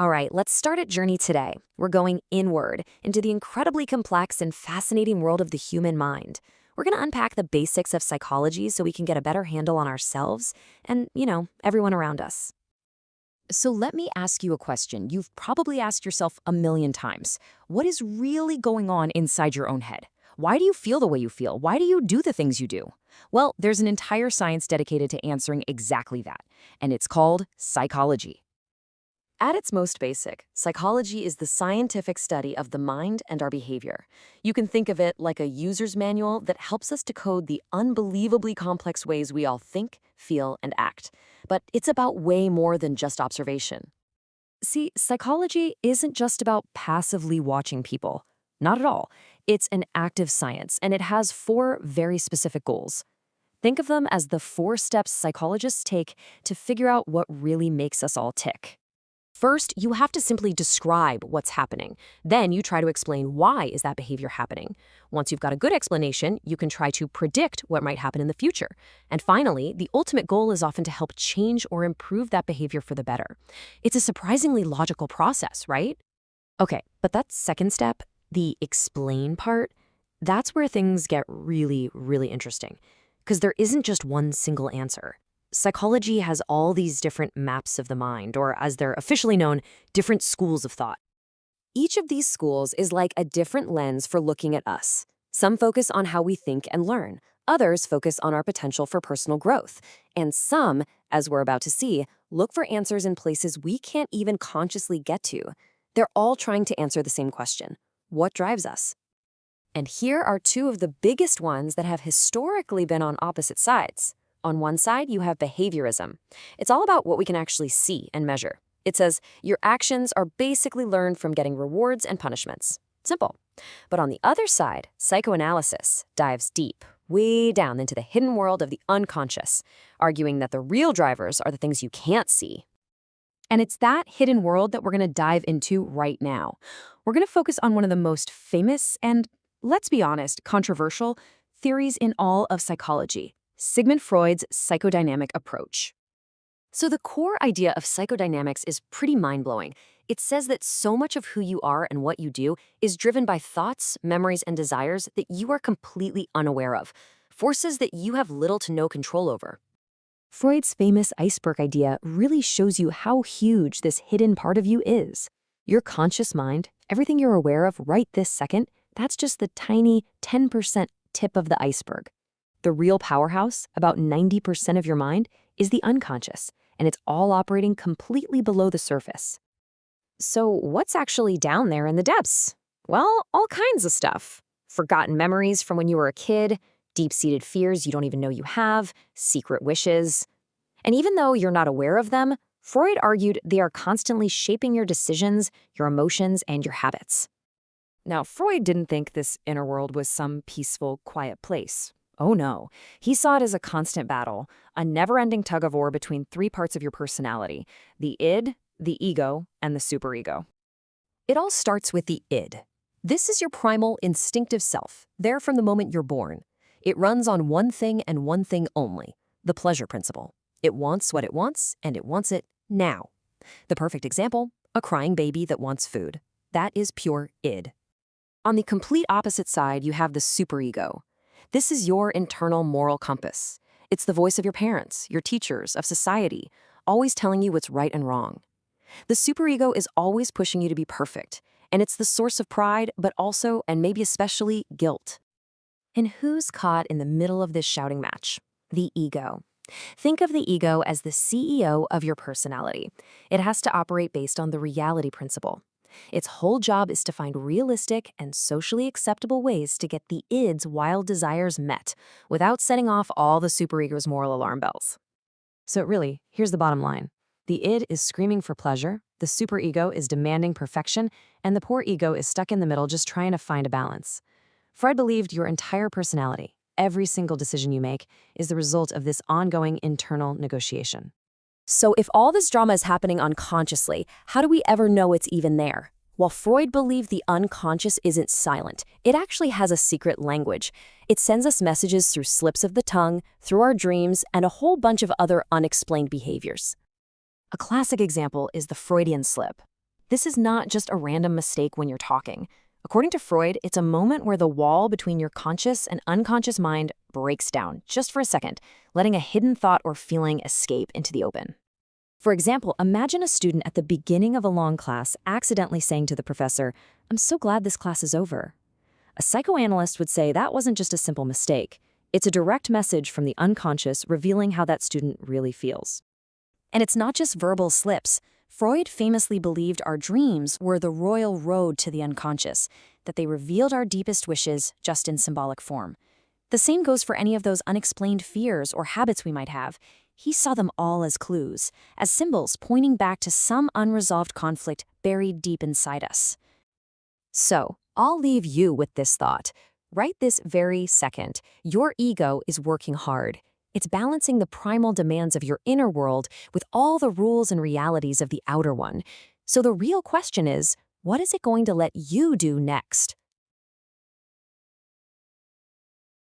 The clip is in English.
All right, let's start at Journey today. We're going inward into the incredibly complex and fascinating world of the human mind. We're going to unpack the basics of psychology so we can get a better handle on ourselves and, everyone around us. So let me ask you a question you've probably asked yourself a million times. What is really going on inside your own head? Why do you feel the way you feel? Why do you do the things you do? Well, there's an entire science dedicated to answering exactly that, and it's called psychology. At its most basic, psychology is the scientific study of the mind and our behavior. You can think of it like a user's manual that helps us decode the unbelievably complex ways we all think, feel, and act. But it's about way more than just observation. See, psychology isn't just about passively watching people. Not at all. It's an active science, and it has four very specific goals. Think of them as the 4 steps psychologists take to figure out what really makes us all tick. First, you have to simply describe what's happening. Then you try to explain why is that behavior happening. Once you've got a good explanation, you can try to predict what might happen in the future. And finally, the ultimate goal is often to help change or improve that behavior for the better. It's a surprisingly logical process, right? Okay, but that second step, the explain part, that's where things get really, really interesting. Because there isn't just one single answer. Psychology has all these different maps of the mind, or as they're officially known, different schools of thought. Each of these schools is like a different lens for looking at us. Some focus on how we think and learn. Others focus on our potential for personal growth. And some, as we're about to see, look for answers in places we can't even consciously get to. They're all trying to answer the same question: what drives us? And here are 2 of the biggest ones that have historically been on opposite sides. On one side, you have behaviorism. It's all about what we can actually see and measure. It says your actions are basically learned from getting rewards and punishments. Simple. But on the other side, psychoanalysis dives deep, way down into the hidden world of the unconscious, arguing that the real drivers are the things you can't see. And it's that hidden world that we're going to dive into right now. We're going to focus on one of the most famous and, let's be honest, controversial theories in all of psychology: Sigmund Freud's psychodynamic approach. So the core idea of psychodynamics is pretty mind-blowing. It says that so much of who you are and what you do is driven by thoughts, memories, and desires that you are completely unaware of, forces that you have little to no control over. Freud's famous iceberg idea really shows you how huge this hidden part of you is. Your conscious mind, everything you're aware of right this second, that's just the tiny 10% tip of the iceberg. The real powerhouse, about 90% of your mind, is the unconscious, and it's all operating completely below the surface. So what's actually down there in the depths? Well, all kinds of stuff. Forgotten memories from when you were a kid, deep-seated fears you don't even know you have, secret wishes. And even though you're not aware of them, Freud argued they are constantly shaping your decisions, your emotions, and your habits. Now, Freud didn't think this inner world was some peaceful, quiet place. Oh no, he saw it as a constant battle, a never-ending tug-of-war between 3 parts of your personality: the id, the ego, and the superego. It all starts with the id. This is your primal, instinctive self, there from the moment you're born. It runs on one thing and one thing only: the pleasure principle. It wants what it wants, and it wants it now. The perfect example: a crying baby that wants food. That is pure id. On the complete opposite side, you have the superego. This is your internal moral compass. It's the voice of your parents, your teachers, of society, always telling you what's right and wrong. The superego is always pushing you to be perfect, and it's the source of pride, but also, and maybe especially, guilt. And who's caught in the middle of this shouting match? The ego. Think of the ego as the CEO of your personality. It has to operate based on the reality principle. Its whole job is to find realistic and socially acceptable ways to get the id's wild desires met without setting off all the superego's moral alarm bells. So really, here's the bottom line. The id is screaming for pleasure, the superego is demanding perfection, and the poor ego is stuck in the middle just trying to find a balance. Freud believed your entire personality, every single decision you make, is the result of this ongoing internal negotiation. So if all this drama is happening unconsciously, how do we ever know it's even there? Well, Freud believed the unconscious isn't silent. It actually has a secret language. It sends us messages through slips of the tongue, through our dreams, and a whole bunch of other unexplained behaviors. A classic example is the Freudian slip. This is not just a random mistake when you're talking. According to Freud, it's a moment where the wall between your conscious and unconscious mind breaks down just for a second, letting a hidden thought or feeling escape into the open. For example, imagine a student at the beginning of a long class accidentally saying to the professor, "I'm so glad this class is over." A psychoanalyst would say that wasn't just a simple mistake. It's a direct message from the unconscious revealing how that student really feels. And it's not just verbal slips. Freud famously believed our dreams were the royal road to the unconscious, that they revealed our deepest wishes just in symbolic form. The same goes for any of those unexplained fears or habits we might have. He saw them all as clues, as symbols pointing back to some unresolved conflict buried deep inside us. So, I'll leave you with this thought. Right this very second, your ego is working hard. It's balancing the primal demands of your inner world with all the rules and realities of the outer one. So the real question is, what is it going to let you do next?